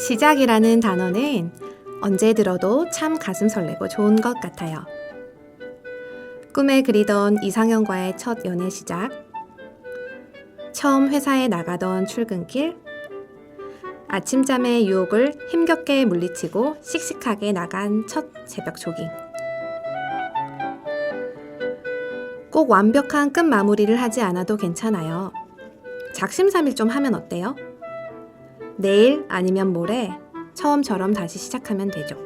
시작이라는 단어는 언제 들어도 참 가슴 설레고 좋은 것 같아요. 꿈에 그리던 이상형과의 첫 연애 시작, 처음 회사에 나가던 출근길, 아침잠의 유혹을 힘겹게 물리치고 씩씩하게 나간 첫 새벽 조깅. 꼭 완벽한 끝 마무리를 하지 않아도 괜찮아요. 작심삼일 좀 하면 어때요? 내일 아니면 모레 처음처럼 다시 시작하면 되죠.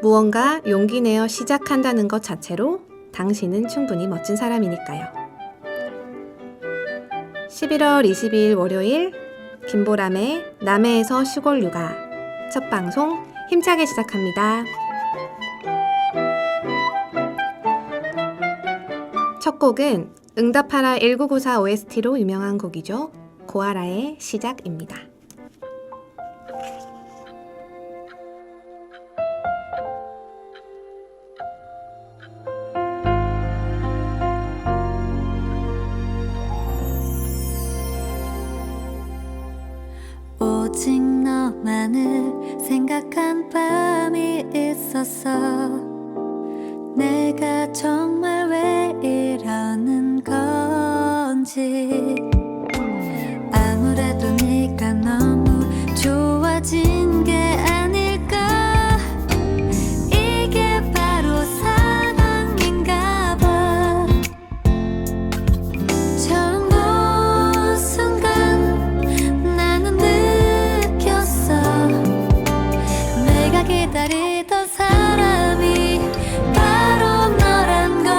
무언가 용기 내어 시작한다는 것 자체로 당신은 충분히 멋진 사람이니까요. 11월 22일 월요일 김보람의 남해에서 시골 육아 첫 방송 힘차게 시작합니다. 첫 곡은 응답하라 1994 OST로 유명한 곡이죠. 고아라의 시작입니다. 오직 너만을 생각한 밤이 있었어. 내가 정말 왜 이러는 건지. 아무래도 네가 너무 좋아진 게 아닐까. 이게 바로 사랑인가 봐. 처음 본 순간 나는 느꼈어. 내가 기다리던 사람이 바로 너란 걸.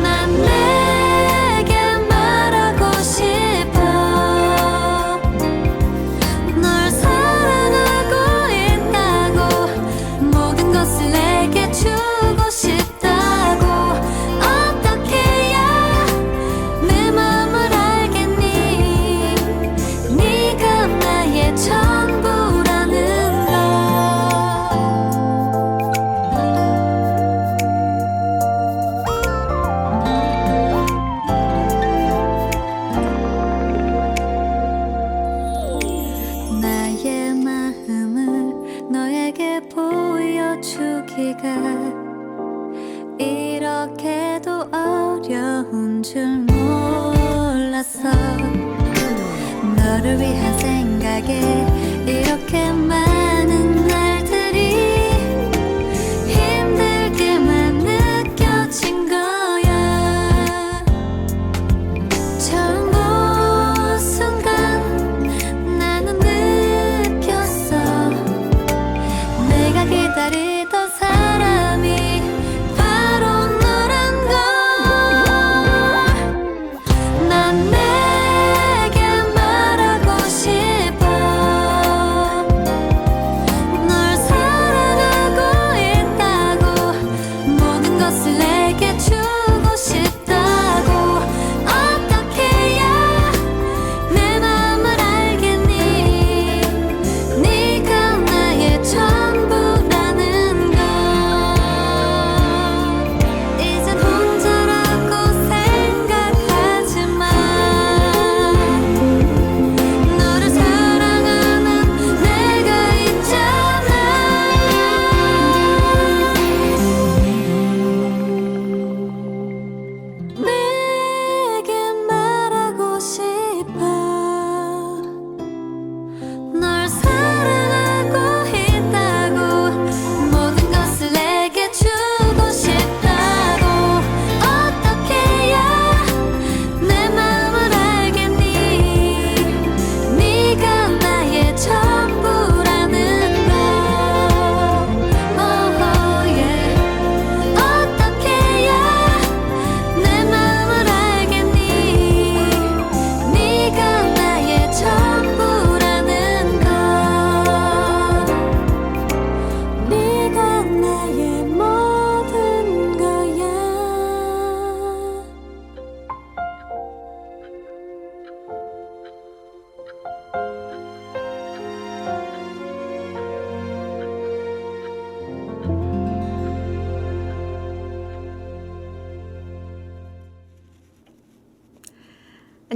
난 내게 말하고 싶어. 널 사랑하고 있다고, 모든 것을 내게 주고 싶다고. 어떻게 해야 내 마음을 알겠니? 네가 나의 전부라는 걸. 나의 마음을 너에게 보여주기가 이렇게도 어려운 줄 몰랐어. 너를 위한 생각에 이렇게 많은 날들이 힘들게만 느껴진 거야. 처음 본 순간 나는 느꼈어. 내가 기다리던 사람이 바로 너란 걸. 난 내게 말하고 싶어.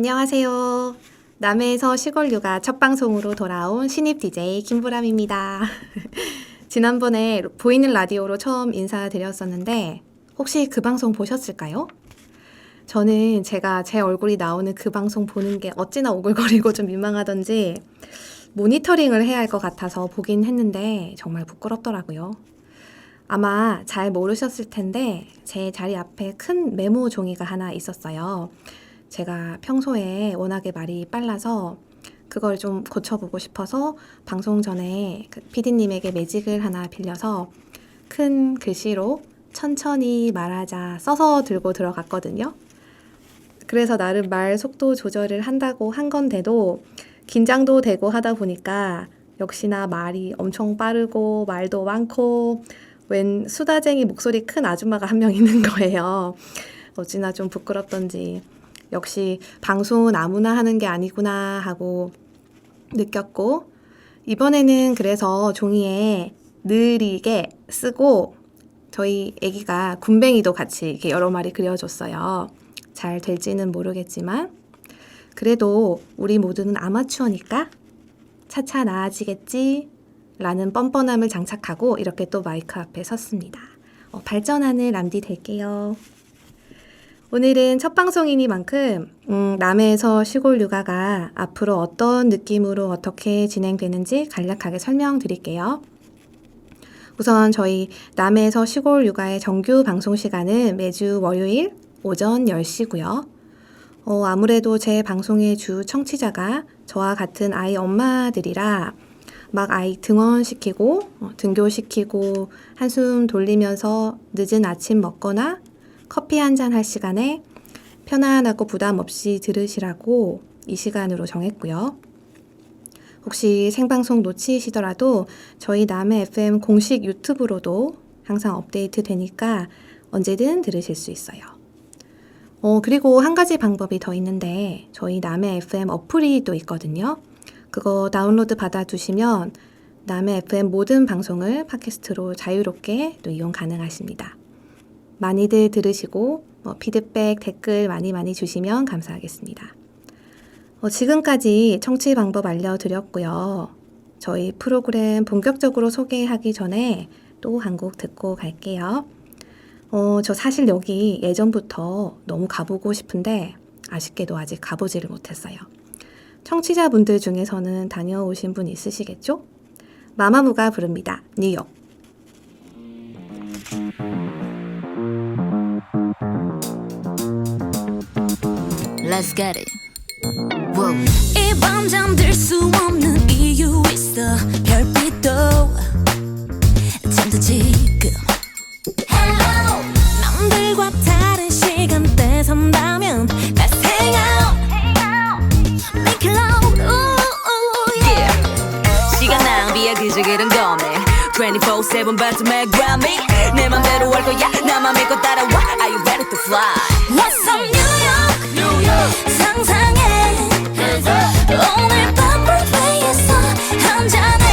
안녕하세요. 남해에서 시골 육아 첫 방송으로 돌아온 신입 DJ 김보람입니다. 지난번에 보이는 라디오로 처음 인사드렸었는데 혹시 그 방송 보셨을까요? 저는 제가 제 얼굴이 나오는 그 방송 보는 게 어찌나 오글거리고 좀 민망하던지 모니터링을 해야 할 것 같아서 보긴 했는데 정말 부끄럽더라고요. 아마 잘 모르셨을 텐데 제 자리 앞에 큰 메모 종이가 하나 있었어요. 제가 평소에 워낙에 말이 빨라서 그걸 좀 고쳐보고 싶어서 방송 전에 PD님에게 매직을 하나 빌려서 큰 글씨로 천천히 말하자 써서 들고 들어갔거든요. 그래서 나름 말 속도 조절을 한다고 한 건데도 긴장도 되고 하다 보니까 역시나 말이 엄청 빠르고 말도 많고 웬 수다쟁이 목소리 큰 아줌마가 한 명 있는 거예요. 어찌나 좀 부끄럽던지 역시 방송은 아무나 하는 게 아니구나 하고 느꼈고 이번에는 그래서 종이에 느리게 쓰고 저희 애기가 군뱅이도 같이 이렇게 여러 마리 그려줬어요. 잘 될지는 모르겠지만 그래도 우리 모두는 아마추어니까 차차 나아지겠지 라는 뻔뻔함을 장착하고 이렇게 또 마이크 앞에 섰습니다. 발전하는 람디 될게요. 오늘은 첫 방송이니만큼 남해에서 시골 육아가 앞으로 어떤 느낌으로 어떻게 진행되는지 간략하게 설명드릴게요. 우선 저희 남해에서 시골 육아의 정규 방송 시간은 매주 월요일 오전 10시고요. 아무래도 제 방송의 주 청취자가 저와 같은 아이 엄마들이라 막 아이 등원시키고 등교시키고 한숨 돌리면서 늦은 아침 먹거나 커피 한잔 할 시간에 편안하고 부담 없이 들으시라고 이 시간으로 정했고요. 혹시 생방송 놓치시더라도 저희 남해 FM 공식 유튜브로도 항상 업데이트 되니까 언제든 들으실 수 있어요. 그리고 한 가지 방법이 더 있는데 저희 남해 FM 어플이 또 있거든요. 그거 다운로드 받아두시면 남해 FM 모든 방송을 팟캐스트로 자유롭게 또 이용 가능하십니다. 많이들 들으시고 피드백, 댓글 많이 주시면 감사하겠습니다. 지금까지 청취 방법 알려드렸고요. 저희 프로그램 본격적으로 소개하기 전에 또 한 곡 듣고 갈게요. 저 사실 여기 예전부터 너무 가보고 싶은데 아쉽게도 아직 가보지를 못했어요. 청취자분들 중에서는 다녀오신 분 있으시겠죠? 마마무가 부릅니다. 뉴욕. Let's get it. 이 밤 잠들 수 없는 이유 있어. 별빛도 잠도 지금 Hello. 남들과 다른 시간대 산다면 Let's hang out. Make it loud. Ooh, yeah. 시간 낭비야 그저 그런 거네. 24/7 발톱에 Grammy. 내 맘대로 할 거야. 나만 믿고 따라와. Are you ready to fly? What's up New York? 상상해. 오늘 밤 브로드웨이에서 한잔해.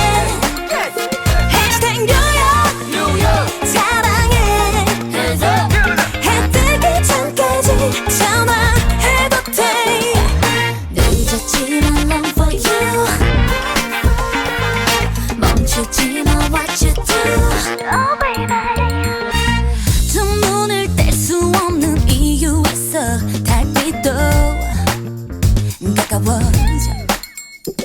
Hashtag New York. 사랑해. 해 뜨기 전까지 전화해도 돼. 늦었지만 long for you. 멈추지 마 what you do. Oh baby. 두 눈을 뗄 수 없는 이유 있어. 달빛도 가까워져.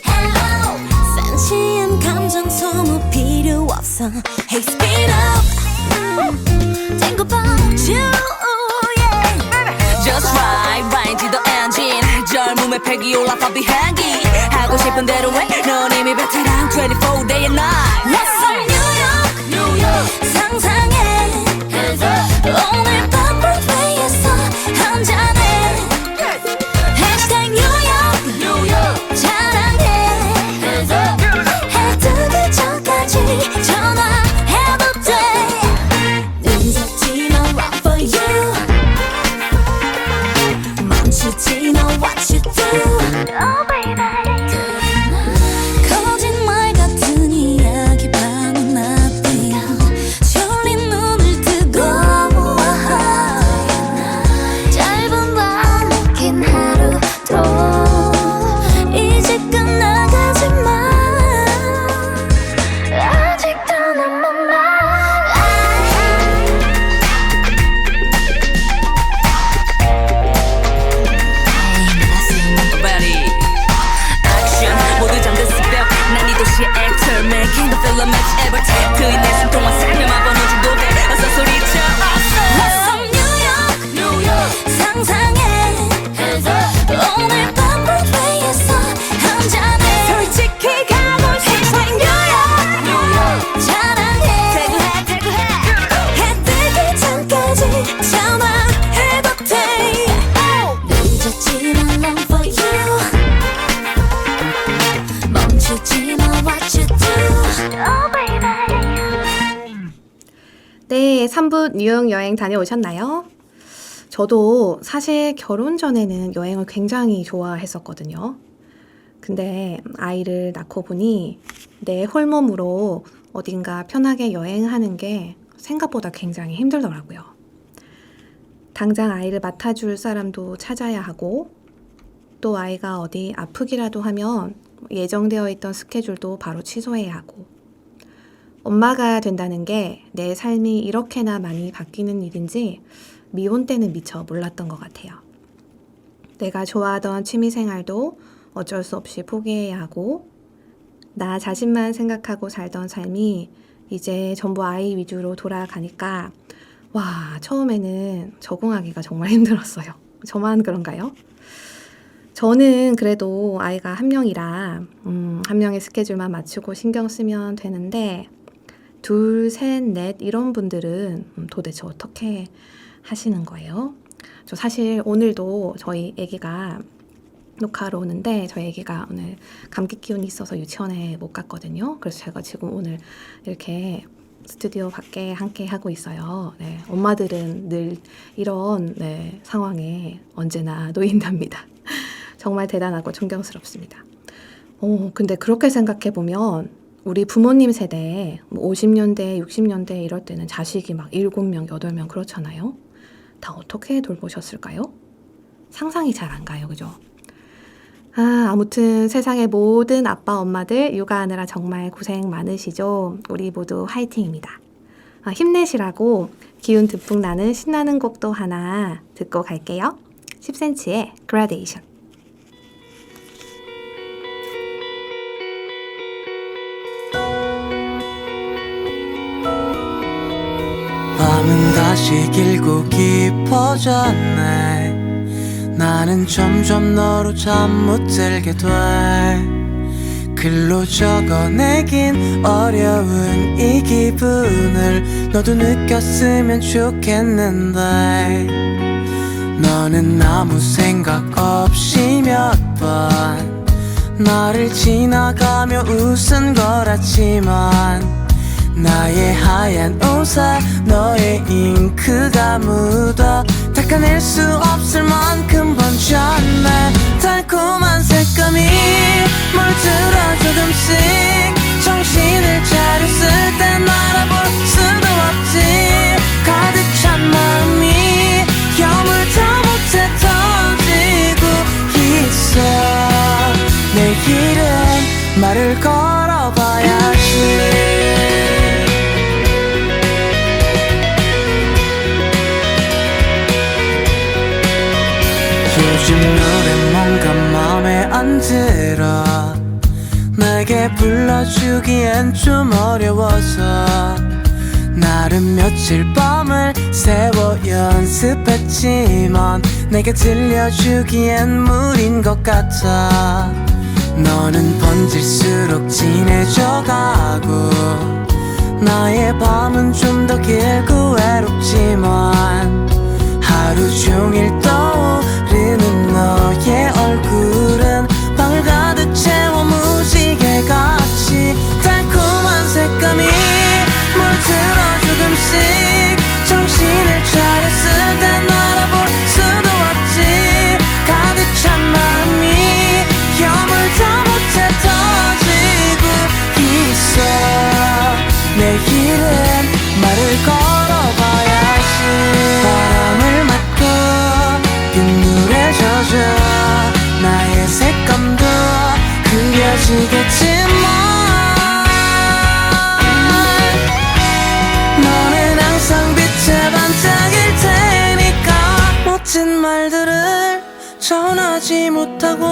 Hello. 센치한 감정 소모 필요 없어. Hey speed up. Think about you. Yeah. Just right 지도 엔진. 젊음의 패기 올라타 비행기. 하고 싶은 대로 해. 넌 이미 베테랑 24 day and night. What's up New York? 상상해. 오늘 밤 브로드웨이에서 한잔해. 전화해도 돼. 늦었지 너 run for you. 멈추지 너 what you do. Oh baby. 거짓말 같은 이야기 봐. 네, 3부 뉴욕 여행 다녀오셨나요? 저도 사실 결혼 전에는 여행을 굉장히 좋아했었거든요. 근데 아이를 낳고 보니 내 홀몸으로 어딘가 편하게 여행하는 게 생각보다 굉장히 힘들더라고요. 당장 아이를 맡아줄 사람도 찾아야 하고, 또 아이가 어디 아프기라도 하면 예정되어 있던 스케줄도 바로 취소해야 하고, 엄마가 된다는 게 내 삶이 이렇게나 많이 바뀌는 일인지 미혼 때는 미처 몰랐던 것 같아요. 내가 좋아하던 취미 생활도 어쩔 수 없이 포기해야 하고, 나 자신만 생각하고 살던 삶이 이제 전부 아이 위주로 돌아가니까 와, 처음에는 적응하기가 정말 힘들었어요. 저만 그런가요? 저는 그래도 아이가 한 명이라 한 명의 스케줄만 맞추고 신경 쓰면 되는데 둘, 셋, 넷 이런 분들은 도대체 어떻게 하시는 거예요? 저 사실 오늘도 저희 아기가 녹화하러 오는데 저희 아기가 오늘 감기 기운이 있어서 유치원에 못 갔거든요. 그래서 제가 지금 오늘 이렇게 스튜디오 밖에 함께 하고 있어요. 네, 엄마들은 늘 이런 상황에 언제나 놓인답니다. 정말 대단하고 존경스럽습니다. 근데 그렇게 생각해 보면 우리 부모님 세대 50년대, 60년대 이럴 때는 자식이 막 7명, 8명 그렇잖아요. 다 어떻게 돌보셨을까요? 상상이 잘 안 가요. 그죠? 아무튼 세상의 모든 아빠, 엄마들 육아하느라 정말 고생 많으시죠? 우리 모두 화이팅입니다. 힘내시라고 기운 듬뿍 나는 신나는 곡도 하나 듣고 갈게요. 10cm의 Gradation. 밤은 다시 길고 깊어졌네. 나는 점점 너로 잠 못 들게 돼. 글로 적어내긴 어려운 이 기분을 너도 느꼈으면 좋겠는데, 너는 아무 생각 없이 몇 번 나를 지나가며 웃은 거랐지만, 나의 하얀 옷에 너의 잉크가 묻어 닦아낼 수 없을 만큼 번졌네. 달콤한 색감이 물들어 조금씩 정신을 차렸을 땐 알아볼 수도 없지. 가득 찬 마음이 여물다 못해 터지고 있어. 내일은 말을 걸어봐야지. 요즘 노래 뭔가 맘에 안 들어. 내게 불러주기엔 좀 어려워서 나름 며칠 밤을 새워 연습했지만 내게 들려주기엔 무리인 것 같아. 너는 번질수록 진해져가고 나의 밤은 좀 더 길고 외롭지만 하루 종일 떠오르는 너의 얼굴은 방을 가득 채워 무지개같이. 달콤한 색감이 물들어 조금씩 정신을 차렸을 땐 알아볼 수도 없지. 가득 찬 마음이 여물다 못해 터지고 있어. 내일은 말을 걸어봐야지. 바람을 맞고 빗물에 젖어 나의 색감도 그려지겠지만, 너는 항상 빛에 반짝일 테니까 멋진 말들을 전하지 못하고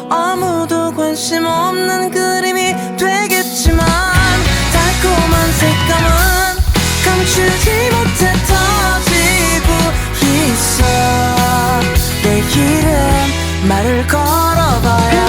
아무도 관심 없는 그림이 되겠지만, 달콤한 색감은 감추지 못해 터지고 있어. 내일은 말을 걸어봐야지.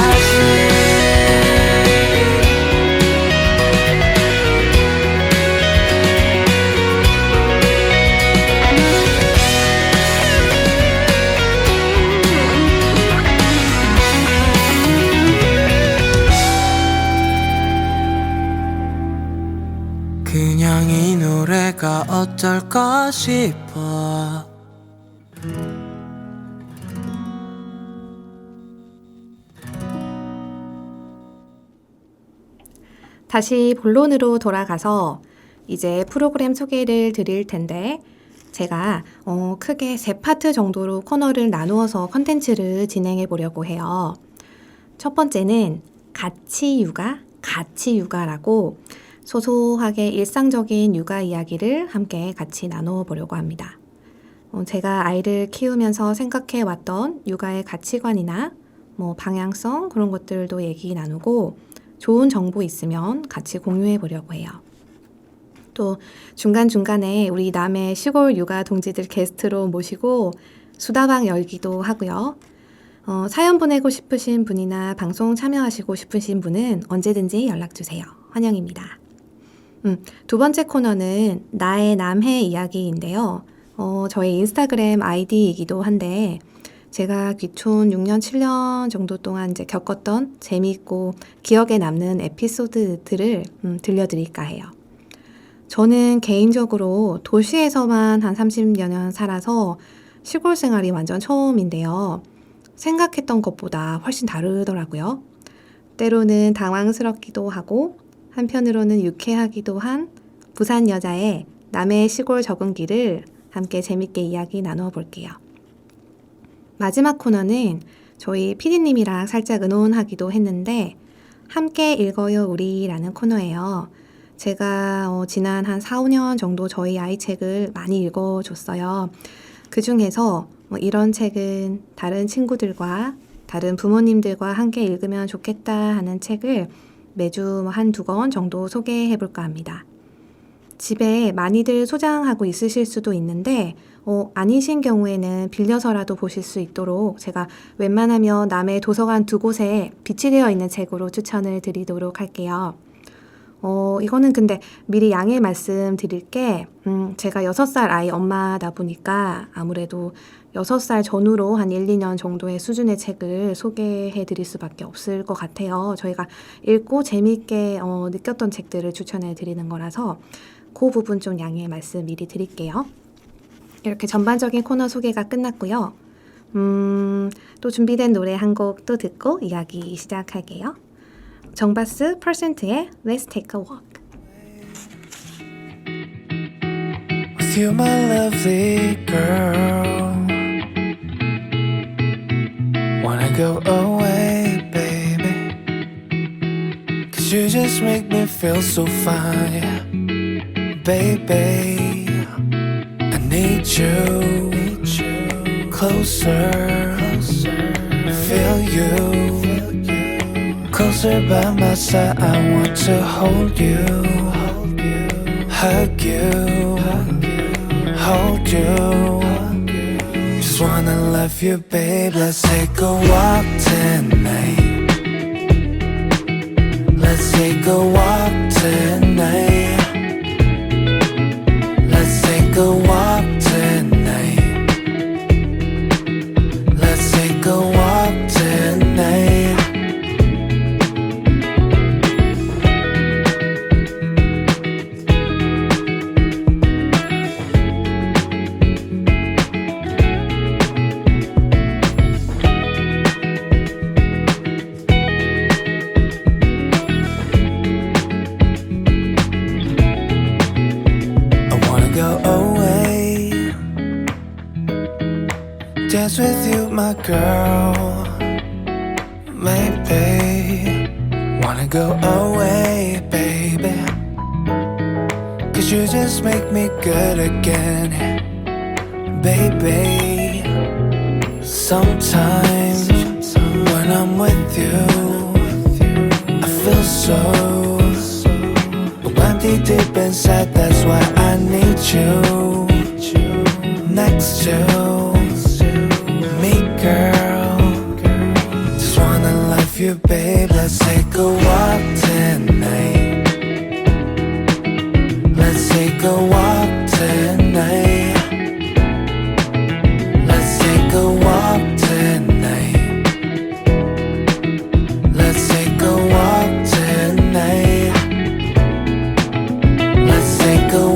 이 노래가 어떨까 싶어. 다시 본론으로 돌아가서 이제 프로그램 소개를 드릴 텐데 제가 크게 3파트 정도로 코너를 나누어서 컨텐츠를 진행해 보려고 해요. 첫 번째는 같이 육아라고 소소하게 일상적인 육아 이야기를 함께 같이 나눠 보려고 합니다. 제가 아이를 키우면서 생각해 왔던 육아의 가치관이나 방향성 그런 것들도 얘기 나누고 좋은 정보 있으면 같이 공유해 보려고 해요. 또 중간중간에 우리 남의 시골 육아 동지들 게스트로 모시고 수다방 열기도 하고요. 사연 보내고 싶으신 분이나 방송 참여하시고 싶으신 분은 언제든지 연락주세요. 환영입니다. 두 번째 코너는 나의 남해 이야기인데요. 저희 인스타그램 아이디이기도 한데 제가 귀촌 6년, 7년 정도 동안 이제 겪었던 재미있고 기억에 남는 에피소드들을 들려드릴까 해요. 저는 개인적으로 도시에서만 한 30여 년 살아서 시골 생활이 완전 처음인데요. 생각했던 것보다 훨씬 다르더라고요. 때로는 당황스럽기도 하고 한편으로는 유쾌하기도 한 부산 여자의 남의 시골 적응기를 함께 재밌게 이야기 나누어 볼게요. 마지막 코너는 저희 PD님이랑 살짝 의논하기도 했는데 함께 읽어요 우리라는 코너예요. 제가 지난 한 4, 5년 정도 저희 아이 책을 많이 읽어줬어요. 그 중에서 이런 책은 다른 친구들과 다른 부모님들과 함께 읽으면 좋겠다 하는 책을 매주 한두 권 정도 소개해 볼까 합니다. 집에 많이들 소장하고 있으실 수도 있는데 아니신 경우에는 빌려서라도 보실 수 있도록 제가 웬만하면 남의 도서관 2곳에 비치되어 있는 책으로 추천을 드리도록 할게요. 이거는 근데 미리 양해 말씀 드릴게 제가 6살 아이 엄마다 보니까 아무래도 6살 전후로 한 1, 2년 정도의 수준의 책을 소개해 드릴 수밖에 없을 것 같아요. 저희가 읽고 재미있게 느꼈던 책들을 추천해 드리는 거라서 그 부분 좀 양해 말씀 미리 드릴게요. 이렇게 전반적인 코너 소개가 끝났고요. 또 준비된 노래 한 곡 또 듣고 이야기 시작할게요. 정바스 퍼센트의 Let's Take a Walk. With you my lovely girl, wanna go away baby, 'cause you just make me feel so fine, baby. I need you closer, feel you closer by my side. I want to hold you, hug you, hold you. Just wanna love you, babe. Let's take a walk tonight. Let's take a walk tonight. Let's take a walk tonight. Let's take a walk tonight. Dance with you, my girl. Maybe wanna go away, baby, 'cause you just make me good again, baby. Sometimes when I'm with you, I feel so empty deep inside. That's why I need you next to me, girl. Just wanna love you, babe. Let's take a walk tonight. Let's take a walk tonight. Let's take a walk tonight. Let's take a walk tonight. Let's take a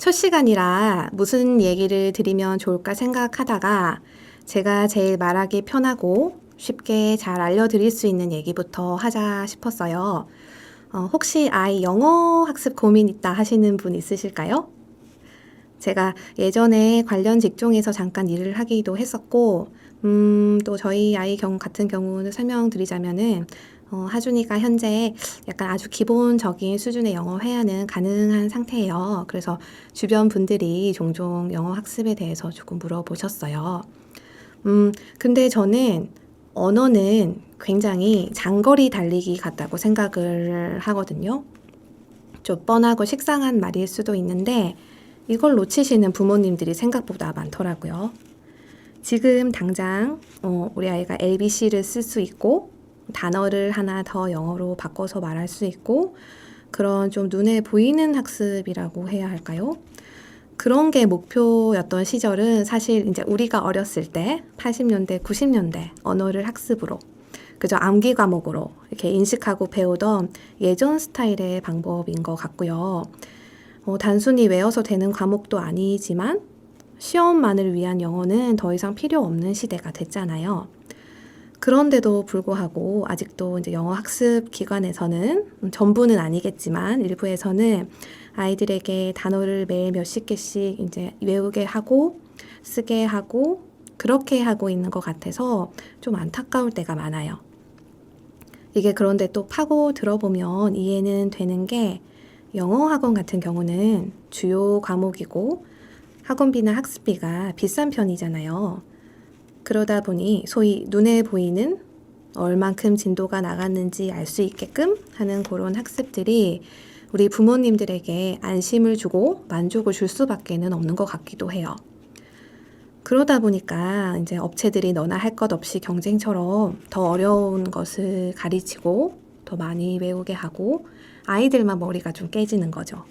첫 시간이라 무슨 얘기를 드리면 좋을까 생각하다가 제가 제일 말하기 편하고 쉽게 잘 알려드릴 수 있는 얘기부터 하자 싶었어요. 혹시 아이 영어 학습 고민 있다 하시는 분 있으실까요? 제가 예전에 관련 직종에서 잠깐 일을 하기도 했었고, 또 저희 아이 같은 경우는 설명드리자면은, 하준이가 현재 약간 아주 기본적인 수준의 영어 회화는 가능한 상태예요. 그래서 주변 분들이 종종 영어 학습에 대해서 조금 물어보셨어요. 근데 저는 언어는 굉장히 장거리 달리기 같다고 생각을 하거든요. 좀 뻔하고 식상한 말일 수도 있는데 이걸 놓치시는 부모님들이 생각보다 많더라고요. 지금 당장 우리 아이가 ABC를 쓸 수 있고 단어를 하나 더 영어로 바꿔서 말할 수 있고 그런 좀 눈에 보이는 학습이라고 해야 할까요? 그런 게 목표였던 시절은 사실 이제 우리가 어렸을 때 80년대, 90년대 언어를 학습으로 그저 암기 과목으로 이렇게 인식하고 배우던 예전 스타일의 방법인 것 같고요. 단순히 외워서 되는 과목도 아니지만 시험만을 위한 영어는 더 이상 필요 없는 시대가 됐잖아요. 그런데도 불구하고 아직도 이제 영어 학습 기관에서는 전부는 아니겠지만 일부에서는 아이들에게 단어를 매일 몇십 개씩 이제 외우게 하고 쓰게 하고 그렇게 하고 있는 것 같아서 좀 안타까울 때가 많아요. 이게 그런데 또 파고 들어보면 이해는 되는 게 영어 학원 같은 경우는 주요 과목이고 학원비나 학습비가 비싼 편이잖아요. 그러다 보니 소위 눈에 보이는 얼만큼 진도가 나갔는지 알 수 있게끔 하는 그런 학습들이 우리 부모님들에게 안심을 주고 만족을 줄 수밖에는 없는 것 같기도 해요. 그러다 보니까 이제 업체들이 너나 할 것 없이 경쟁처럼 더 어려운 것을 가르치고 더 많이 외우게 하고 아이들만 머리가 좀 깨지는 거죠.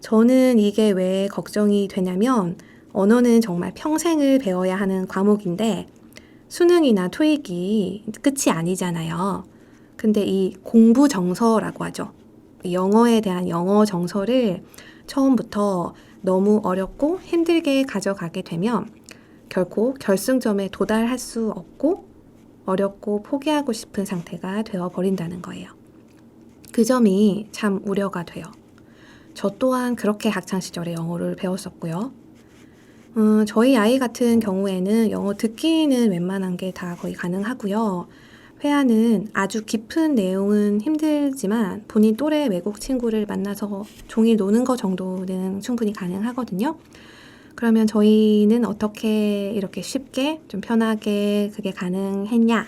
저는 이게 왜 걱정이 되냐면 언어는 정말 평생을 배워야 하는 과목인데 수능이나 토익이 끝이 아니잖아요. 근데 이 공부 정서라고 하죠. 영어에 대한 영어 정서를 처음부터 너무 어렵고 힘들게 가져가게 되면 결코 결승점에 도달할 수 없고 어렵고 포기하고 싶은 상태가 되어버린다는 거예요. 그 점이 참 우려가 돼요. 저 또한 그렇게 학창시절에 영어를 배웠었고요. 저희 아이 같은 경우에는 영어 듣기는 웬만한 게 다 거의 가능하고요. 회화는 아주 깊은 내용은 힘들지만 본인 또래 외국 친구를 만나서 종일 노는 거 정도는 충분히 가능하거든요. 그러면 저희는 어떻게 이렇게 쉽게 좀 편하게 그게 가능했냐?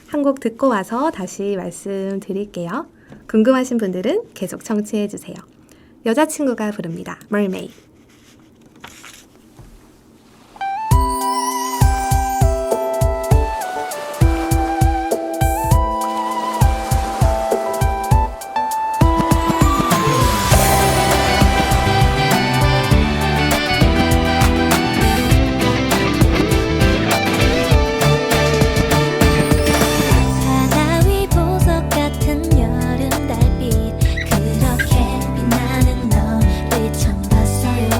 한 곡 듣고 와서 다시 말씀드릴게요. 궁금하신 분들은 계속 청취해주세요. 여자친구가 부릅니다. Mermaid. 바다 위 보석 같은 여름 달빛 그렇게 빛나는 너를 처음 봤어요.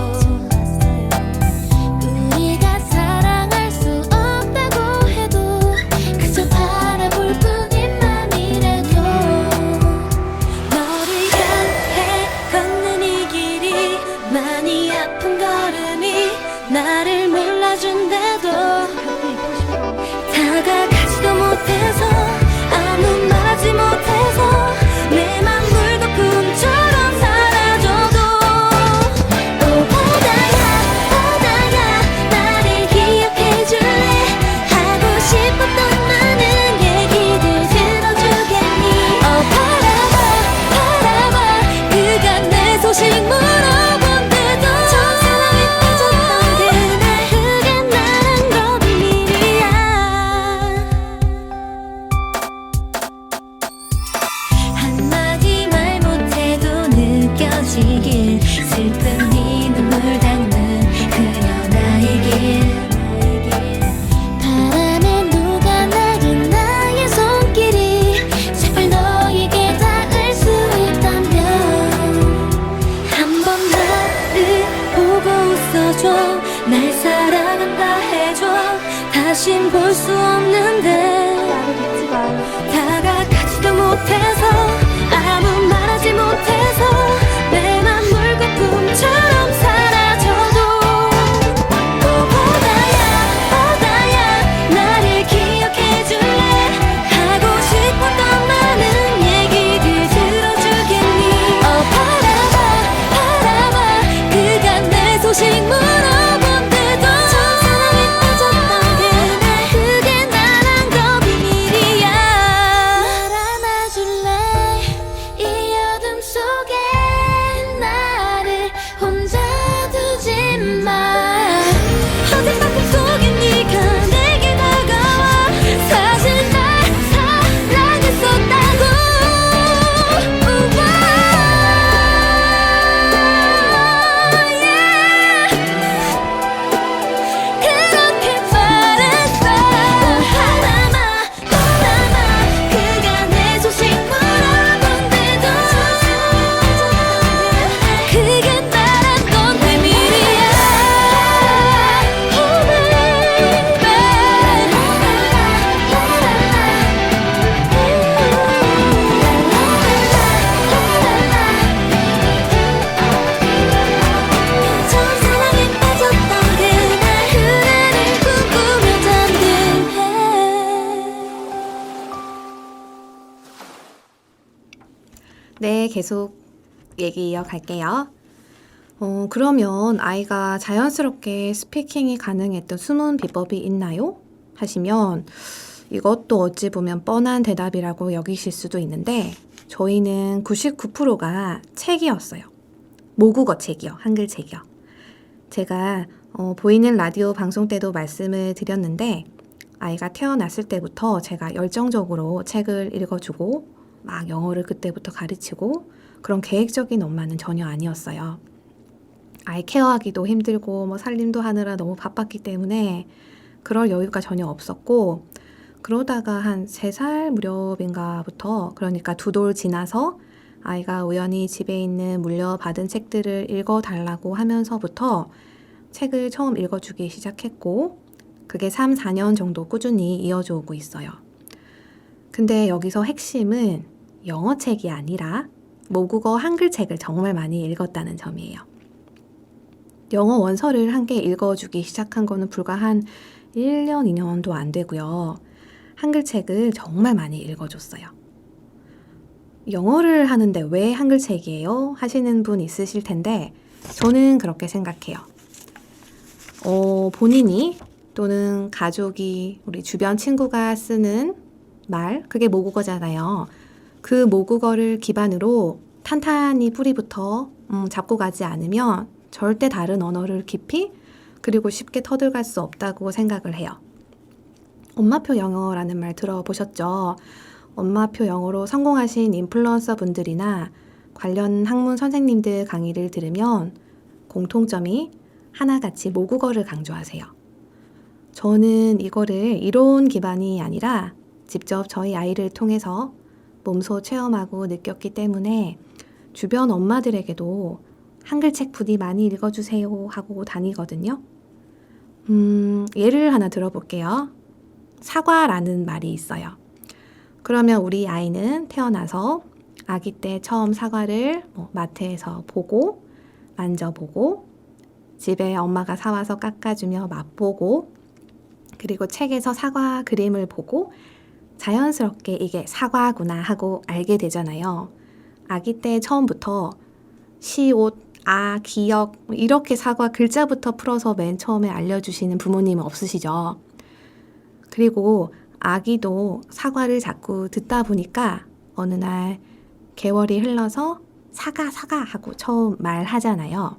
네, 계속 얘기 이어갈게요. 그러면 아이가 자연스럽게 스피킹이 가능했던 숨은 비법이 있나요? 하시면 이것도 어찌 보면 뻔한 대답이라고 여기실 수도 있는데 저희는 99%가 책이었어요. 모국어 책이요. 한글 책이요. 제가 보이는 라디오 방송 때도 말씀을 드렸는데 아이가 태어났을 때부터 제가 열정적으로 책을 읽어주고 막 영어를 그때부터 가르치고 그런 계획적인 엄마는 전혀 아니었어요. 아이 케어하기도 힘들고 뭐 살림도 하느라 너무 바빴기 때문에 그럴 여유가 전혀 없었고 그러다가 한 3살 무렵인가부터 그러니까 2돌 지나서 아이가 우연히 집에 있는 물려받은 책들을 읽어달라고 하면서부터 책을 처음 읽어주기 시작했고 그게 3, 4년 정도 꾸준히 이어져 오고 있어요. 근데 여기서 핵심은 영어 책이 아니라 모국어 한글 책을 정말 많이 읽었다는 점이에요. 영어 원서를 한 개 읽어주기 시작한 거는 불과 한 1년, 2년도 안 되고요. 한글 책을 정말 많이 읽어줬어요. 영어를 하는데 왜 한글 책이에요? 하시는 분 있으실 텐데 저는 그렇게 생각해요. 본인이 또는 가족이 우리 주변 친구가 쓰는 말, 그게 모국어잖아요. 그 모국어를 기반으로 탄탄히 뿌리부터 잡고 가지 않으면 절대 다른 언어를 깊이 그리고 쉽게 터득할 수 없다고 생각을 해요. 엄마표 영어라는 말 들어보셨죠? 엄마표 영어로 성공하신 인플루언서 분들이나 관련 학문 선생님들 강의를 들으면 공통점이 하나같이 모국어를 강조하세요. 저는 이거를 이론 기반이 아니라 직접 저희 아이를 통해서 몸소 체험하고 느꼈기 때문에 주변 엄마들에게도 한글 책 부디 많이 읽어주세요 하고 다니거든요. 예를 하나 들어볼게요. 사과라는 말이 있어요. 그러면 우리 아이는 태어나서 아기 때 처음 사과를 마트에서 보고 만져보고 집에 엄마가 사와서 깎아주며 맛보고 그리고 책에서 사과 그림을 보고 자연스럽게 이게 사과구나 하고 알게 되잖아요. 아기 때 처음부터 시, 옷, 아, 기억 이렇게 사과 글자부터 풀어서 맨 처음에 알려주시는 부모님은 없으시죠? 그리고 아기도 사과를 자꾸 듣다 보니까 어느 날 개월이 흘러서 사과 하고 처음 말하잖아요.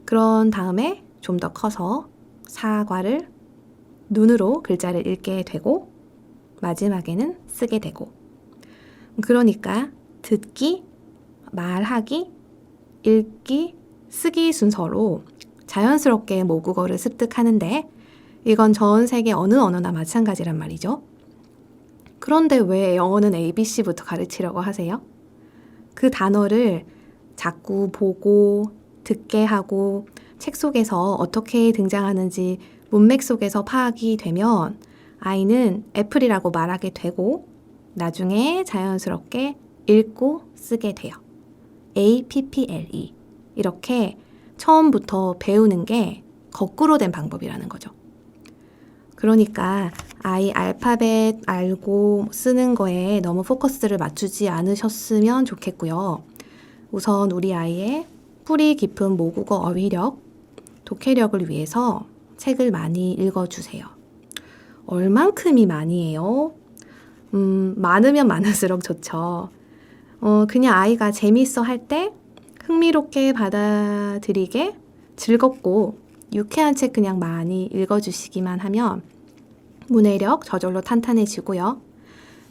그런 다음에 좀 더 커서 사과를 눈으로 글자를 읽게 되고 마지막에는 쓰게 되고 그러니까 듣기, 말하기, 읽기, 쓰기 순서로 자연스럽게 모국어를 습득하는데 이건 전 세계 어느 언어나 마찬가지란 말이죠. 그런데 왜 영어는 ABC부터 가르치려고 하세요? 그 단어를 자꾸 보고 듣게 하고 책 속에서 어떻게 등장하는지 문맥 속에서 파악이 되면 아이는 애플이라고 말하게 되고 나중에 자연스럽게 읽고 쓰게 돼요. APPLE 이렇게 처음부터 배우는 게 거꾸로 된 방법이라는 거죠. 그러니까 아이 알파벳 알고 쓰는 거에 너무 포커스를 맞추지 않으셨으면 좋겠고요. 우선 우리 아이의 뿌리 깊은 모국어 어휘력, 독해력을 위해서 책을 많이 읽어주세요. 얼만큼이 많이에요? 많으면 많을수록 좋죠. 그냥 아이가 재밌어 할 때 흥미롭게 받아들이게 즐겁고 유쾌한 책 그냥 많이 읽어주시기만 하면 문해력 저절로 탄탄해지고요.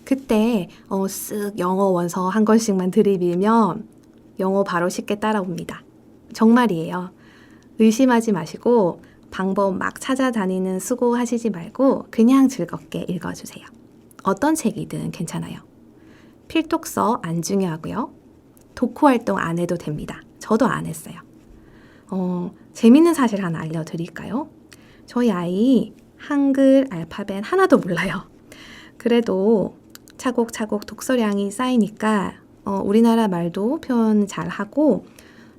그때 쓱 영어 원서 한 권씩만 들이밀면 영어 바로 쉽게 따라옵니다. 정말이에요. 의심하지 마시고 방법 막 찾아다니는 수고하시지 말고 그냥 즐겁게 읽어주세요. 어떤 책이든 괜찮아요. 필독서 안 중요하고요. 독후 활동 안 해도 됩니다. 저도 안 했어요. 재밌는 사실 하나 알려드릴까요? 저희 아이 한글 알파벳 하나도 몰라요. 그래도 차곡차곡 독서량이 쌓이니까 우리나라 말도 표현 잘하고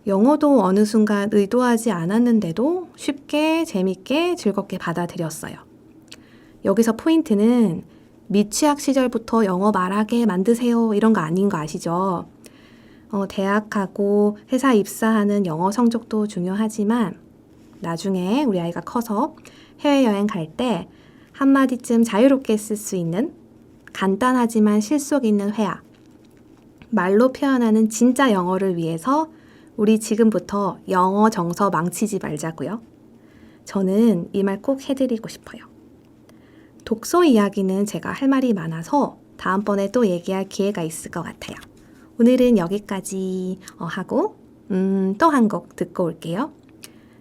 영어도 어느 순간 의도하지 않았는데도 쉽게 재밌게 즐겁게 받아들였어요. 여기서 포인트는 미취학 시절부터 영어 말하게 만드세요 이런 거 아닌 거 아시죠? 대학 가고 회사 입사하는 영어 성적도 중요하지만 나중에 우리 아이가 커서 해외여행 갈 때 한마디쯤 자유롭게 쓸 수 있는 간단하지만 실속 있는 회화, 말로 표현하는 진짜 영어를 위해서 우리 지금부터 영어 정서 망치지 말자고요. 저는 이 말 꼭 해드리고 싶어요. 독서 이야기는 제가 할 말이 많아서 다음번에 또 얘기할 기회가 있을 것 같아요. 오늘은 여기까지 하고 또 한 곡 듣고 올게요.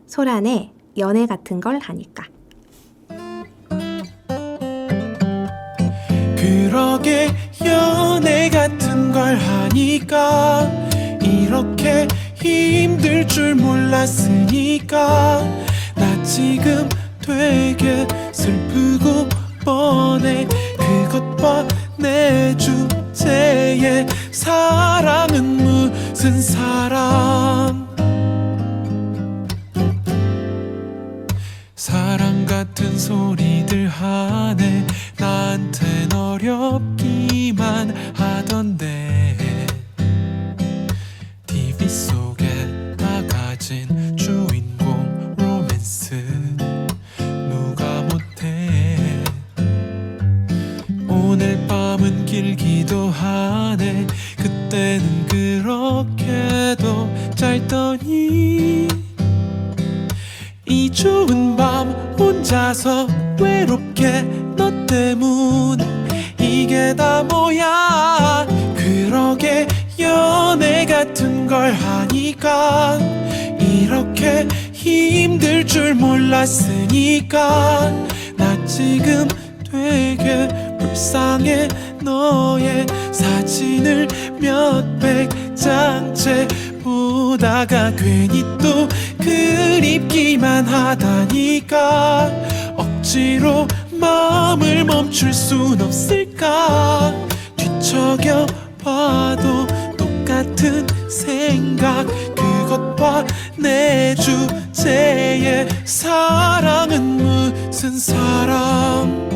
소란의 연애 같은 걸 하니까. 그러게 연애 같은 걸 하니까 이렇게 힘들 줄 몰랐으니까 나 지금 되게 슬프고 뻔해. 그것 봐 내 주제에 사랑은 무슨 사람. 사랑 같은 소리들 하네. 나한텐 어렵기만 하던데 TV 속에 나가진 주인공 로맨스 누가 못해. 오늘 밤은 길기도 하네. 그때는 그렇게도 짧더니 이 좋은 밤 혼자서 외롭게 너 때문에 이게 다 뭐야. 그러게 연애 같은 걸 하니까 이렇게 힘들 줄 몰랐으니까 나 지금 되게 불쌍해. 너의 사진을 몇백 장째 보다가 괜히 또 그립기만 하다니까 억지로 마음을 멈출 순 없을까. 뒤척여 봐도 똑같은 생각. 그것 봐 내 주제에 사랑은 무슨 사랑.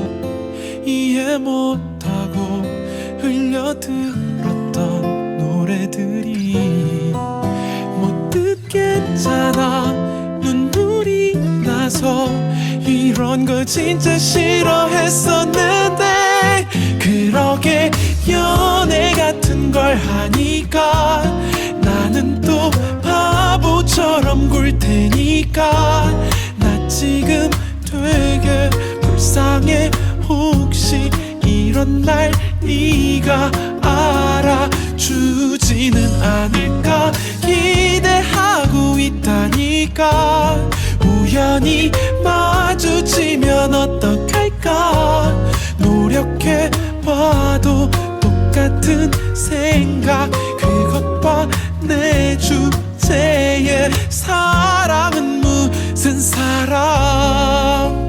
이해 못하고 흘려들었던 노래들이 못 듣겠잖아. 눈물이 나서 이런 거 진짜 싫어했었는데. 그러게 연애 같은 걸 하니까 나는 또 바보처럼 굴 테니까 나 지금 되게 불쌍해. 혹시 이런 날 네가 알아주지는 않을까 기대하고 있다니까. 우연히 마주치면 어떡할까. 노력해봐도 똑같은 생각. 그것 봐 내 주제에 사랑은 무슨 사랑.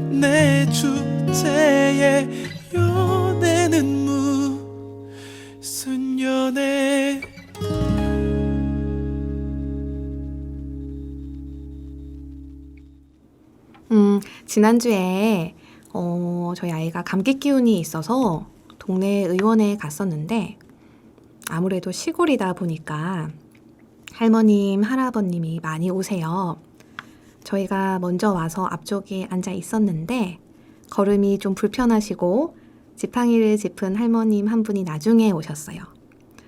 내 주제에 연애는 무슨 연애. 지난주에 저희 아이가 감기 기운이 있어서 동네 의원에 갔었는데 아무래도 시골이다 보니까 할머님, 할아버님이 많이 오세요. 저희가 먼저 와서 앞쪽에 앉아 있었는데 걸음이 좀 불편하시고 지팡이를 짚은 할머님 한 분이 나중에 오셨어요.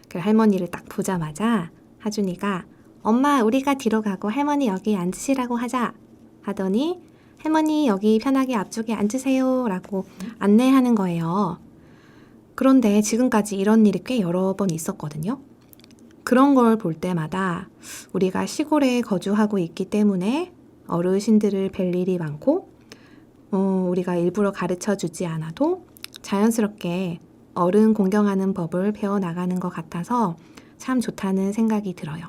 그 할머니를 딱 보자마자 하준이가 엄마 우리가 뒤로 가고 할머니 여기 앉으시라고 하자 하더니 할머니 여기 편하게 앞쪽에 앉으세요 라고 안내하는 거예요. 그런데 지금까지 이런 일이 꽤 여러 번 있었거든요. 그런 걸 볼 때마다 우리가 시골에 거주하고 있기 때문에 어르신들을 뵐 일이 많고 우리가 일부러 가르쳐 주지 않아도 자연스럽게 어른 공경하는 법을 배워나가는 것 같아서 참 좋다는 생각이 들어요.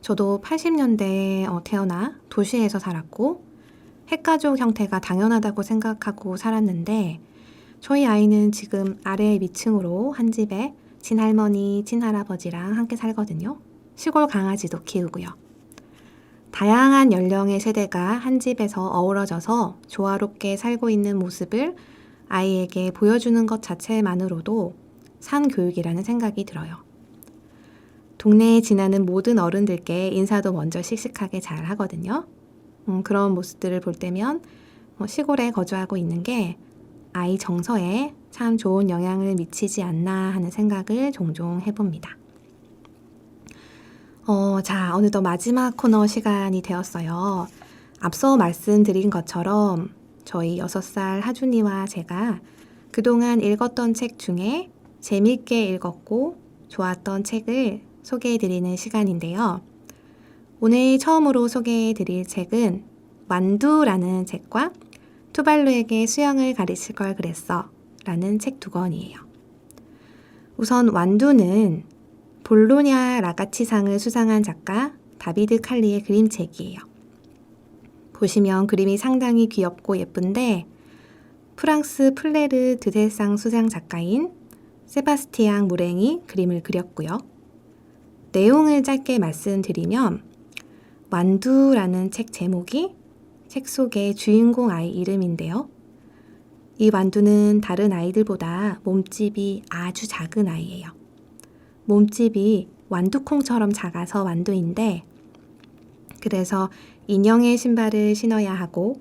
저도 80년대에 태어나 도시에서 살았고 핵가족 형태가 당연하다고 생각하고 살았는데 저희 아이는 지금 아래 위층으로 한 집에 친할머니, 친할아버지랑 함께 살거든요. 시골 강아지도 키우고요. 다양한 연령의 세대가 한 집에서 어우러져서 조화롭게 살고 있는 모습을 아이에게 보여주는 것 자체만으로도 산 교육이라는 생각이 들어요. 동네에 지나는 모든 어른들께 인사도 먼저 씩씩하게 잘 하거든요. 그런 모습들을 볼 때면 시골에 거주하고 있는 게 아이 정서에 참 좋은 영향을 미치지 않나 하는 생각을 종종 해봅니다. 자, 어느덧 마지막 코너 시간이 되었어요. 앞서 말씀드린 것처럼 저희 6살 하준이와 제가 그동안 읽었던 책 중에 재밌게 읽었고 좋았던 책을 소개해드리는 시간인데요. 오늘 처음으로 소개해드릴 책은 완두라는 책과 투발루에게 수영을 가르칠 걸 그랬어 라는 책 두 권이에요. 우선 완두는 볼로냐 라가치상을 수상한 작가 다비드 칼리의 그림책이에요. 보시면 그림이 상당히 귀엽고 예쁜데 프랑스 플레르 드셀상 수상 작가인 세바스티앙 무랭이 그림을 그렸고요. 내용을 짧게 말씀드리면 완두라는 책 제목이 책 속의 주인공 아이 이름인데요. 이 완두는 다른 아이들보다 몸집이 아주 작은 아이예요. 몸집이 완두콩처럼 작아서 완두인데 그래서 인형의 신발을 신어야 하고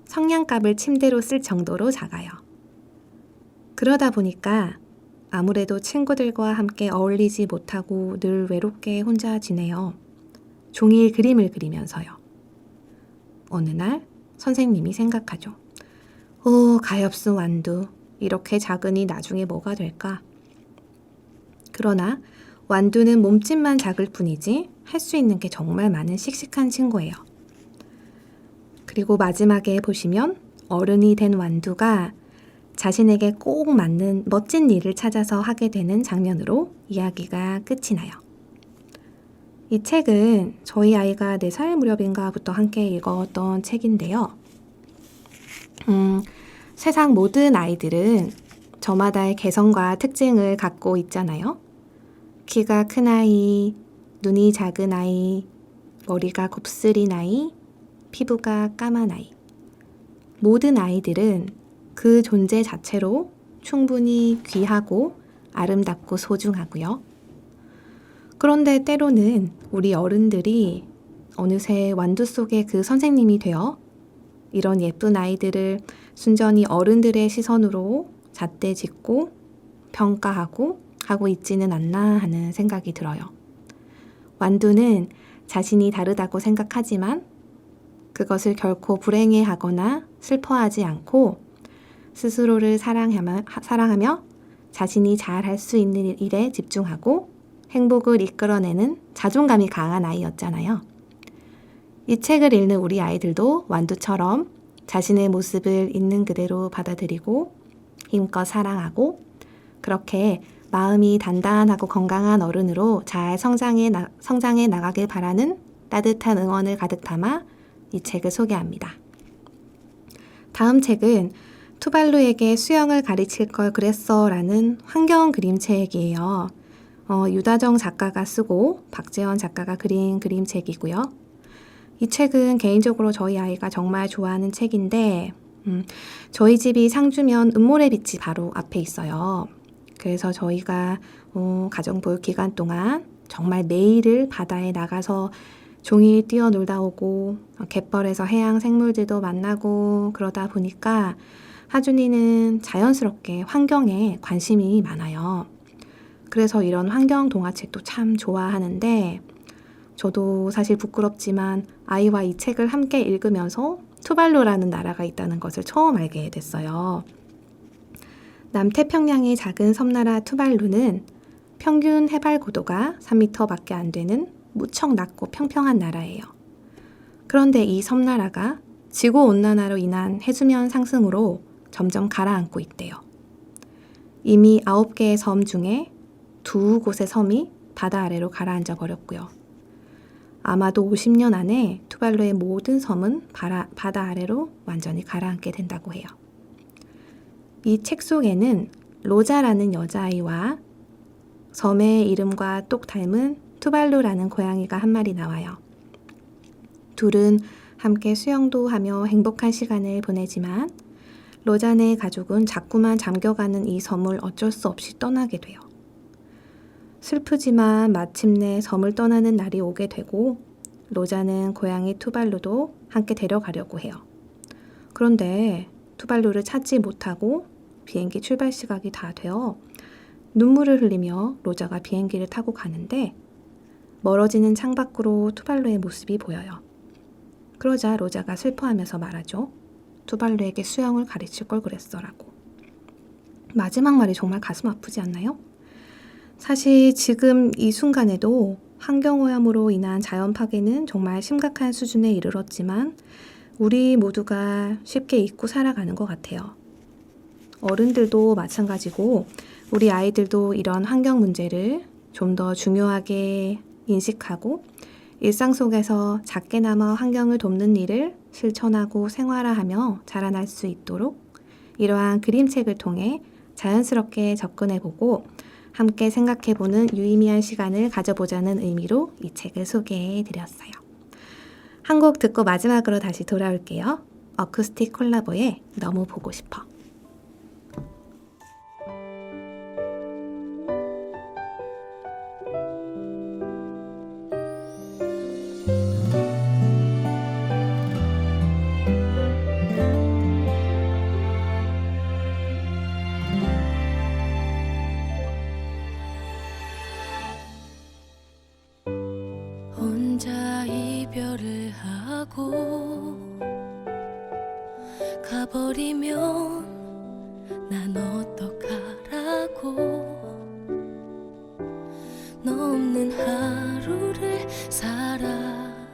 성냥갑을 침대로 쓸 정도로 작아요. 그러다 보니까 아무래도 친구들과 함께 어울리지 못하고 늘 외롭게 혼자 지내요. 종일 그림을 그리면서요. 어느 날 선생님이 생각하죠. 가엾은 완두. 이렇게 작으니 나중에 뭐가 될까? 그러나 완두는 몸집만 작을 뿐이지 할 수 있는 게 정말 많은 씩씩한 친구예요. 그리고 마지막에 보시면 어른이 된 완두가 자신에게 꼭 맞는 멋진 일을 찾아서 하게 되는 장면으로 이야기가 끝이 나요. 이 책은 저희 아이가 4살 무렵인가부터 함께 읽었던 책인데요. 세상 모든 아이들은 저마다의 개성과 특징을 갖고 있잖아요. 키가 큰 아이, 눈이 작은 아이, 머리가 곱슬인 아이, 피부가 까만 아이. 모든 아이들은 그 존재 자체로 충분히 귀하고 아름답고 소중하고요. 그런데 때로는 우리 어른들이 어느새 완두 속의 그 선생님이 되어 이런 예쁜 아이들을 순전히 어른들의 시선으로 잣대 짓고 평가하고 하고 있지는 않나 하는 생각이 들어요. 완두는 자신이 다르다고 생각하지만 그것을 결코 불행해하거나 슬퍼하지 않고 스스로를 사랑하며 자신이 잘할 수 있는 일에 집중하고 행복을 이끌어내는 자존감이 강한 아이였잖아요. 이 책을 읽는 우리 아이들도 완두처럼 자신의 모습을 있는 그대로 받아들이고 힘껏 사랑하고 그렇게 마음이 단단하고 건강한 어른으로 잘 성장해 나가길 바라는 따뜻한 응원을 가득 담아 이 책을 소개합니다. 다음 책은 투발루에게 수영을 가르칠 걸 그랬어 라는 환경 그림책이에요. 유다정 작가가 쓰고 박재원 작가가 그린 그림책이고요. 이 책은 개인적으로 저희 아이가 정말 좋아하는 책인데 저희 집이 상주면 은모래빛이 바로 앞에 있어요. 그래서 저희가 가정보육 기간 동안 정말 매일을 바다에 나가서 종일 뛰어놀다 오고 갯벌에서 해양 생물들도 만나고 그러다 보니까 하준이는 자연스럽게 환경에 관심이 많아요. 그래서 이런 환경 동화책도 참 좋아하는데 저도 사실 부끄럽지만 아이와 이 책을 함께 읽으면서 투발루라는 나라가 있다는 것을 처음 알게 됐어요. 남태평양의 작은 섬나라 투발루는 평균 해발 고도가 3m밖에 안 되는 무척 낮고 평평한 나라예요. 그런데 이 섬나라가 지구온난화로 인한 해수면 상승으로 점점 가라앉고 있대요. 이미 9개의 섬 중에 2곳의 섬이 바다 아래로 가라앉아 버렸고요. 아마도 50년 안에 투발루의 모든 섬은 바다 아래로 완전히 가라앉게 된다고 해요. 이 책 속에는 로자라는 여자아이와 섬의 이름과 똑 닮은 투발루라는 고양이가 한 마리 나와요. 둘은 함께 수영도 하며 행복한 시간을 보내지만 로잔의 가족은 자꾸만 잠겨가는 이 섬을 어쩔 수 없이 떠나게 돼요. 슬프지만 마침내 섬을 떠나는 날이 오게 되고 로잔은 고양이 투발루도 함께 데려가려고 해요. 그런데 투발루를 찾지 못하고 비행기 출발 시각이 다 되어 눈물을 흘리며 로자가 비행기를 타고 가는데 멀어지는 창밖으로 투발루의 모습이 보여요. 그러자 로자가 슬퍼하면서 말하죠. 투발루에게 수영을 가르칠 걸 그랬어라고. 마지막 말이 정말 가슴 아프지 않나요? 사실 지금 이 순간에도 환경오염으로 인한 자연 파괴는 정말 심각한 수준에 이르렀지만 우리 모두가 쉽게 잊고 살아가는 것 같아요. 어른들도 마찬가지고 우리 아이들도 이런 환경 문제를 좀 더 중요하게 인식하고 일상 속에서 작게나마 환경을 돕는 일을 실천하고 생활화하며 자라날 수 있도록 이러한 그림책을 통해 자연스럽게 접근해보고 함께 생각해보는 유의미한 시간을 가져보자는 의미로 이 책을 소개해드렸어요. 한 곡 듣고 마지막으로 다시 돌아올게요. 어쿠스틱 콜라보의 너무 보고 싶어. 혼자 이별을 하고 가버리면 난 어떡하라고 너 없는 하루를 살아보고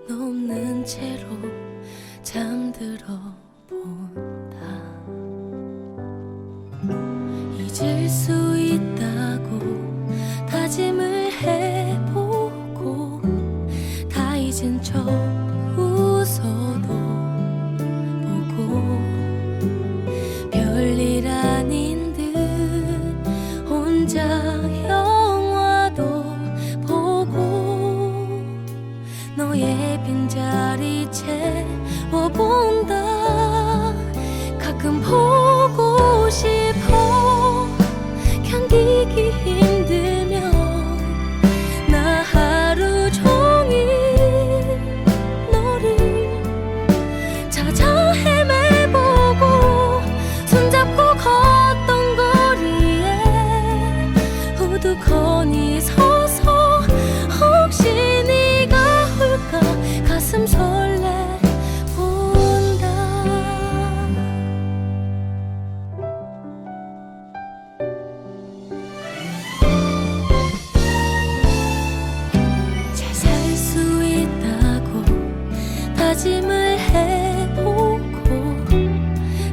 너 없는 채로 잠들어 본다. 잊을 수 있다고 다짐을 해보고 다 잊은 척 웃어도 보고 별일 아닌 듯 혼자 영화도 보고 너의 빈자리 채워본다. 가끔 보고 싶어 견디기 힘들면 나 하루 종일 너를 찾아 헤매보고 손잡고 걷던 거리에 우두커니 서서 혹시 네가 올까 가슴 설레본다. 잘 살 수 있다고 다짐을 해보고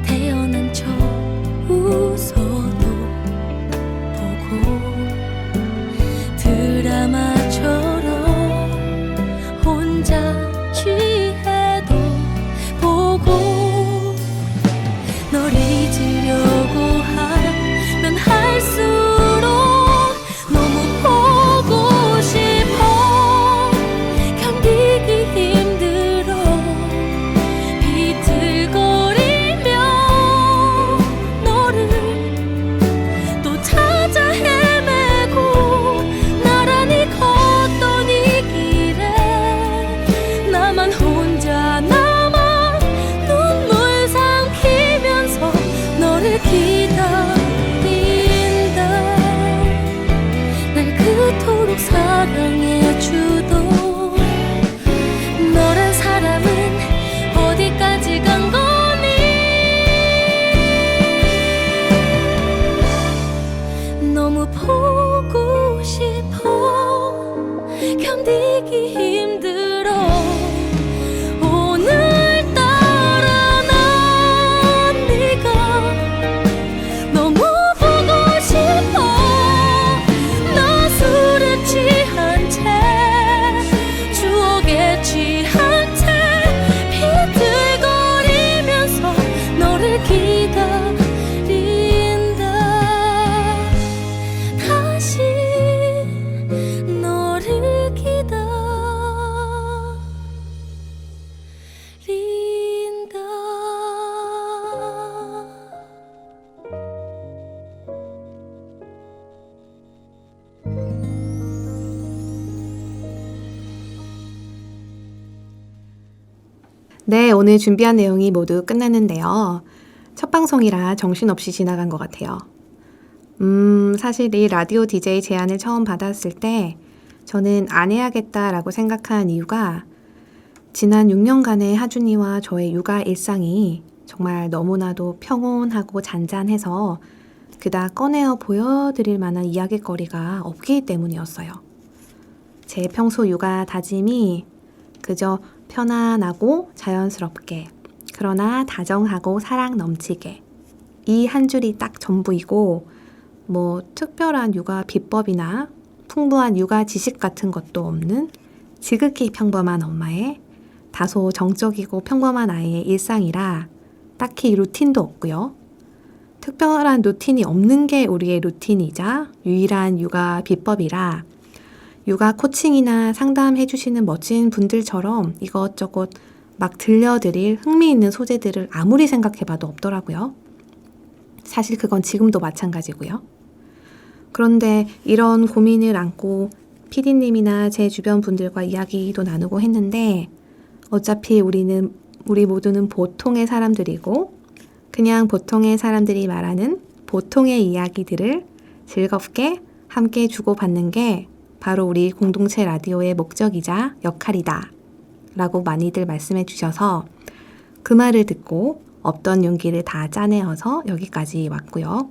태어난 척 웃어도 보고 드라마처럼 혼자 취해도 보고 널 잊으려고 하면 할수록 너무 보고 싶어 견디기 힘들어 내린다. 네, 오늘 준비한 내용이 모두 끝났는데요. 첫 방송이라 정신없이 지나간 것 같아요. 사실 이 라디오 DJ 제안을 처음 받았을 때 저는 안 해야겠다라고 생각한 이유가 지난 6년간의 하준이와 저의 육아 일상이 정말 너무나도 평온하고 잔잔해서 그닥 꺼내어 보여드릴 만한 이야깃거리가 없기 때문이었어요. 제 평소 육아 다짐이 그저 편안하고 자연스럽게, 그러나 다정하고 사랑 넘치게, 이 한 줄이 딱 전부이고 뭐 특별한 육아 비법이나 풍부한 육아 지식 같은 것도 없는 지극히 평범한 엄마의 다소 정적이고 평범한 아이의 일상이라 딱히 루틴도 없고요. 특별한 루틴이 없는 게 우리의 루틴이자 유일한 육아 비법이라 육아 코칭이나 상담해 주시는 멋진 분들처럼 이것저것 막 들려드릴 흥미있는 소재들을 아무리 생각해봐도 없더라고요. 사실 그건 지금도 마찬가지고요. 그런데 이런 고민을 안고 PD님이나 제 주변 분들과 이야기도 나누고 했는데 어차피 우리 모두는 보통의 사람들이고 그냥 보통의 사람들이 말하는 보통의 이야기들을 즐겁게 함께 주고받는 게 바로 우리 공동체 라디오의 목적이자 역할이다 라고 많이들 말씀해 주셔서 그 말을 듣고 없던 용기를 다 짜내어서 여기까지 왔고요.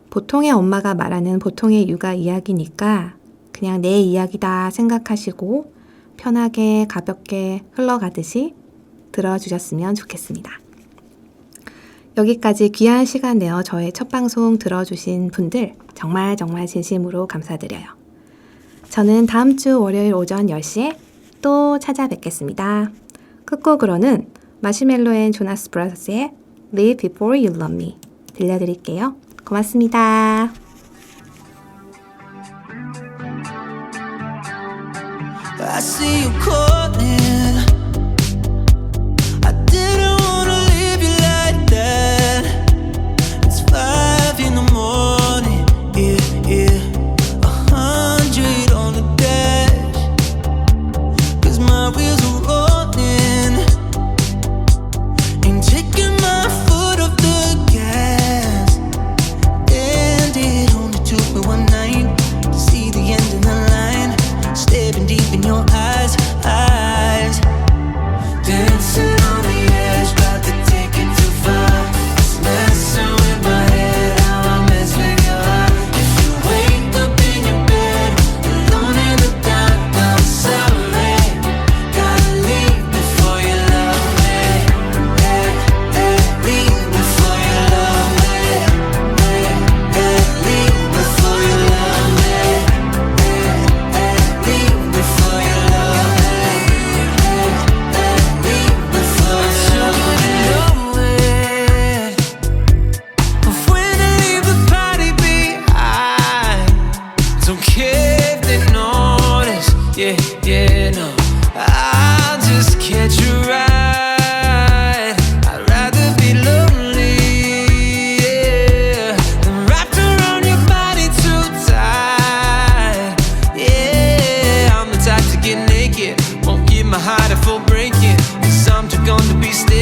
보통의 엄마가 말하는 보통의 육아 이야기니까 그냥 내 이야기다 생각하시고 편하게 가볍게 흘러가듯이 들어주셨으면 좋겠습니다. 여기까지 귀한 시간 내어 저의 첫 방송 들어주신 분들 정말 진심으로 감사드려요. 저는 다음 주 월요일 오전 10시에 또 찾아뵙겠습니다. 끝곡으로는 마시멜로 앤 조나스 브라더스의 Live Before You Love Me 들려드릴게요. 고맙습니다. I see you calling. I didn't wanna leave you like that. It's 5 in the morning. Yeah, 100 on the dash. 'Cause my wheels are rolling. Ain't taking my foot off the gas. And it only took me one night to see the end of the line. Staring deep in your eyes. Dancing on the edge, about to take it too far. It's messing with my head, how I mess with your heart. If you wake up in your bed, alone in the dark, I'm sorry. Gotta leave before you love me. Leave before you love me. Leave before you love me. Leave before you love me. Leave before you love me. But when I leave the party behind, don't care if they notice. Yeah, no, I'll just catch a ride. I'd rather be lonely, yeah, than wrapped around your body too tight. Yeah, I'm the type to get naked, won't give my heart a full breaking, 'cause I'm too gone to be staying.